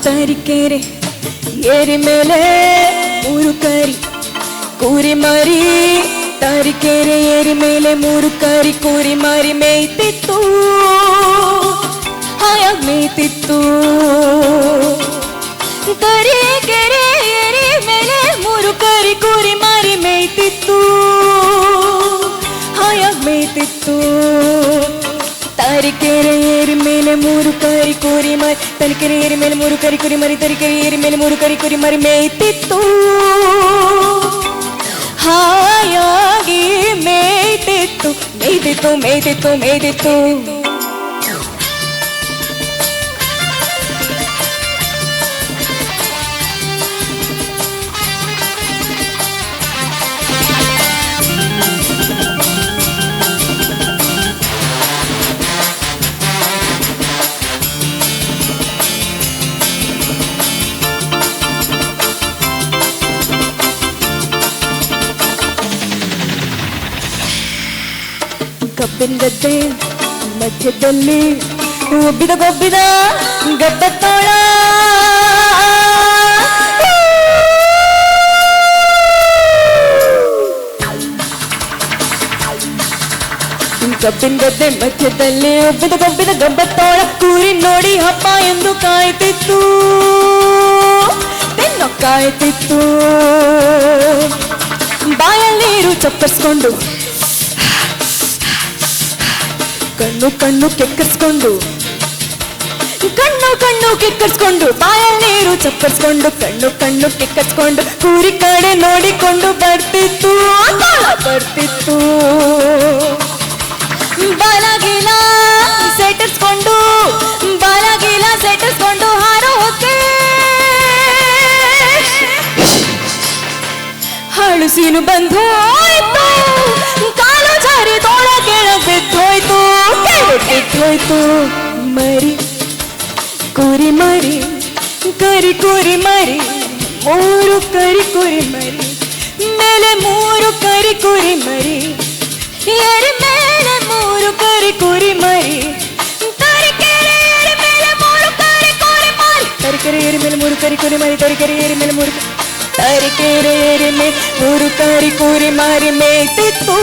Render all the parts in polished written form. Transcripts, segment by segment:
ತರೀಕೆರೆ ಏರಿ ಮೇಲೆ ಮೂರು ಕರಿ ಕೂರಿ ಮರಿ, ತರೀಕೆರೆ ಏರಿ ಮೇಲೆ ಮೂರು ಕರಿ ಕೂರಿ ಮರಿ ಮೇಯ್ತಿತ್ತು, ಹಾಯಾಗಿ ಮೇಯ್ತಿತ್ತು. ತರೀಕೆರೆ ಏರಿ ಮೇಲೆ ಮೂರು ಕರಿ ಕೂರಿ ಮರಿ ಮೇಯ್ತಿತ್ತು, ಹಾಯಾಗಿ ಮೇಯ್ತಿತ್ತು. ತರೀಕೆರೆ ಏರಿ ಮೇಲೆ ಮೂರು ಕರಿ ಕೂರಿ ಮರಿ, ತರೀಕೆರೆ ಏರಿ ಮೇಲೆ ಮೂರು ಕರಿ ಕುರಿ ಮರಿ, ತರೀಕೆರೆ ಏರಿ ಮೇಲೆ ಮೂರು ಕರಿ ಕುರಿ ಮರಿ ಮೇಯ್ತಿತ್ತು, ಹಾಯಾಗಿ ಮೇಯ್ತಿತ್ತು, ಮೇಯ್ತಿತ್ತು ಮೇಯ್ತಿತ್ತು ಮೇಯ್ತಿತ್ತು. ಕಬ್ಬಿನ ಗದ್ದೆ ಮಧ್ಯದಲ್ಲಿ ಒಬ್ಬಿದ ಗೊಬ್ಬಿದ ಗದ್ದ ತೋಳ, ಕಬ್ಬಿನ ಗದ್ದೆ ಮಧ್ಯದಲ್ಲಿ ಒಬ್ಬಿದ ಗೊಬ್ಬಿದ ಗಬ್ಬ ತೋಳ, ಕೂರಿ ನೋಡಿ ಹಬ್ಬ ಎಂದು ಕಾಯ್ತಿತ್ತು, ತಿನ್ನೋ ಕಾಯ್ತಿತ್ತು. ಬಾಯಲ್ಲಿ ನೀರು ಚಪ್ಪರಿಸ್ಕೊಂಡು ಕಣ್ಣು ಕಣ್ಣು ಕೆಕ್ಕರ್ಸ್ಕೊಂಡು, ಕಣ್ಣು ಕಣ್ಣು ಕೆಕ್ಕರ್ಸ್ಕೊಂಡು, ಬಾಯಲ್ಲಿ ನೀರು ಚಪ್ಪರಿಸ್ಕೊಂಡು, ಕಣ್ಣು ಕಣ್ಣು ಕೆಕ್ಕರ್ಸ್ಕೊಂಡು, ಕೂರಿ ಕಡೆ ನೋಡಿಕೊಂಡು ಬರ್ತಿತ್ತು, ಬರ್ತಿತ್ತು. ಬಾಲಗಿಲ ಸೆಟರ್ಸ್ಕೊಂಡು, ಬಾಲಗಿಲ ಸೆಟರ್ಸ್ಕೊಂಡು ಹಾರೋಕೆ ಹಳುಸೀನು ಬಂದು ಹೋಯ್ತು, ಕಾಲು ಜಾರಿ ತೋಳ ಕೆಳಗೆ ಬಿದ್ದೋಯ್ತು, ಬಿದ್ದೋಯ್ತು. ಮರಿ ಕುರಿ ಮರಿ ಕರಿ ಕುರಿ ಮರಿ, ಮೂರು ಕರಿ ಕುರಿ ಮರಿ ಮೇಲೆ ಮೂರು ಕರಿ ಕುರಿ ಮರಿ, ಏರಿ ಮೇಲೆ ಮೂರು ಕರಿ ಕುರಿ ಮರಿ, ತರೀಕೆರೆ ಏರಿ ಮೇಲೆ ಮೂರು ಕರಿ ಕುರಿ ಮರಿ, ತರೀಕೆರೆ ಏರಿ ಮೇಲೆ ಮೂರು ಕರಿ ಕುರಿ ಮರಿ, ತರೀಕೆರೆ ಏರಿ ಮೇಲೆ ಮೂರು, ತರೀಕೆರೆ ಏರಿ ಮೇಲೆ ಮೂರು ಕರಿ ಕುರಿ ಮರಿ ಮೇಯ್ತಿತ್ತು,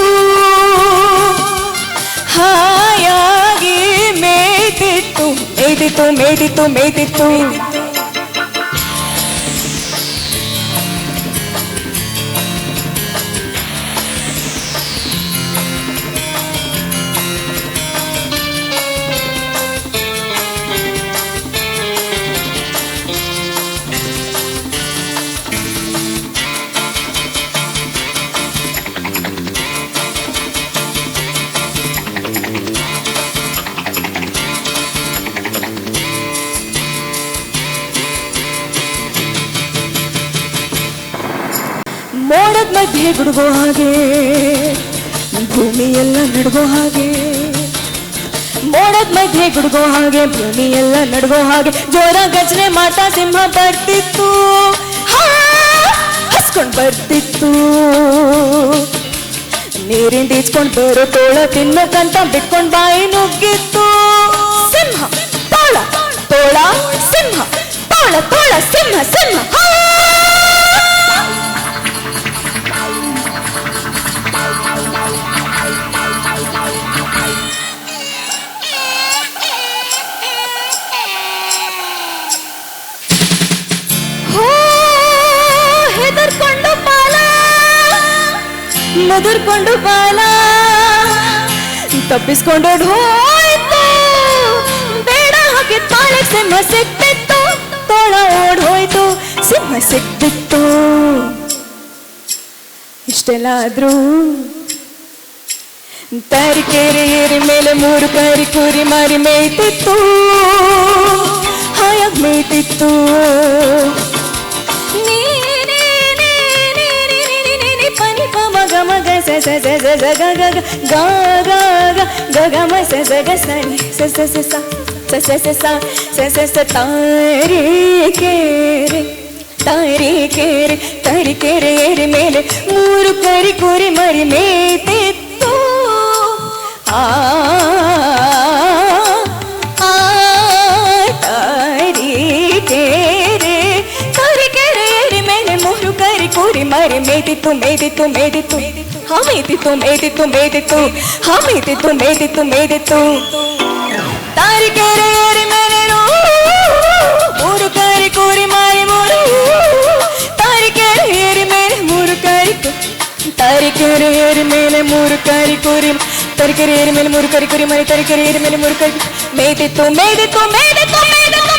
ಹಾಯಾಗಿ ಮೇಯ್ತಿತ್ತು, ಮೇಯ್ತಿತ್ತು ಮೇಯ್ತಿತ್ತು ಮೇಯ್ತಿತ್ತು. ಮೋಡದ ಮಧ್ಯೆ ಗುಡುಗೋ ಹಾಗೆ ಭೂಮಿ ಎಲ್ಲ ನಡುಗೋ ಹಾಗೆ, ಮೋಡದ ಮಧ್ಯೆ ಗುಡುಗೋ ಹಾಗೆ ಭೂಮಿ ಎಲ್ಲ ನಡುಗೋ ಹಾಗೆ, ಜೋರ ಗರ್ಜನೆ ಮಾಡ್ತಾ ಸಿಂಹ ಬರ್ತಿತ್ತು, ಹಸ್ಕೊಂಡ್ ಬರ್ತಿತ್ತು. ನೀರಿಂದ ಈಚ್ಕೊಂಡ್ ಬರೋ ತೋಳ ತಿನ್ನೋಕಂತ ಬಿಟ್ಕೊಂಡ್ ಬಾಯಿ ನುಗ್ಗಿತ್ತು, ಸಿಂಹ ತೋಳ ತೋಳ ಸಿಂಹ, ತೋಳ ತೋಳ ಸಿಂಹ ಸಿಂಹ. ಮುದುರ್ಕೊಂಡು ಬಾಲ ತಪ್ಪಿಸ್ಕೊಂಡು ಹೋಯ್ತು, ಬೇಡ ಹಾಗೆ ತಾಳೆ ಸಿಂಹ ಸಿಕ್ತಿತ್ತು, ತೋಳ ಓಡ್ ಹೋಯ್ತು, ಸಿಂಹ ಸಿಕ್ತಿತ್ತು. ಇಷ್ಟೆಲ್ಲ ಆದ್ರೂ ತರೀಕೆರೆ ಏರಿ ಮೇಲೆ ಮೂರು ಕರಿ ಕುರಿ ಮರಿ ಮೇಯ್ತಿತ್ತು, ಹಾಯಾಗಿ ಮೇಯ್ತಿತ್ತು. ಮಗ ಸ ಸ ಸ ಸ ಸ ಗ ಗ ಗ ಗ ಗ ಗ ಗ ಮ ಸ ಸ ಗ ಸ ನಿ ಸ ಸ ಸ ಸ ಸ ಸ ಸ ಸ ಸ ಸ ತರೀಕೆರೆ ತರೀಕೆರೆ ತರೀಕೆರೆ ಏರಿ ಮೇಲೆ ಮೂರು ಕರಿ ಕುರಿ ಮರಿ ಮೇಯ್ತಿತ್ತು, ತರೀಕೆರೆ ಮಾರಿ ಮೇದಿತ್ತು ಮೇದಿತ್ತು ಮೇದಿತ್ತು ಹಾ ಮೇದಿತ್ತು ಮೇದಿತ್ತು ಮೇದಿತ್ತು ಹಾ ಮೇದಿತ್ತು ಮೇದಿತ್ತು ಮೇದಿತ್ತು ತಾರಿಕೆರೆ ಏರಿ ಮೇಲೆ ಮೂರು ಕಾರಿ ಕೂರಿ ಮಾರಿ ಮೂರು ತಾರಿಕೆರೆ ಏರಿ ಮೇಲೆ ಮೂರು ಕಾರಿ ತಾರಿಕೆರೆ ಏರಿ ಮೇಲೆ ಮೂರು ಕಾರಿ ಕೂರಿ ತರಿಕೆರೆ ಏರಿ ಮೇಲೆ ಮೂರು ಕಾರಿ ಕೂರಿ ಮಾರಿ ತರಿಕೆರೆ ಏರಿ ಮೇಲೆ ಮೂರು ಕಾರಿ ಮೇದಿತ್ತು ಮೇದಿತ್ತು ಮೇದಿತ್ತು ಮೇದಿತ್ತು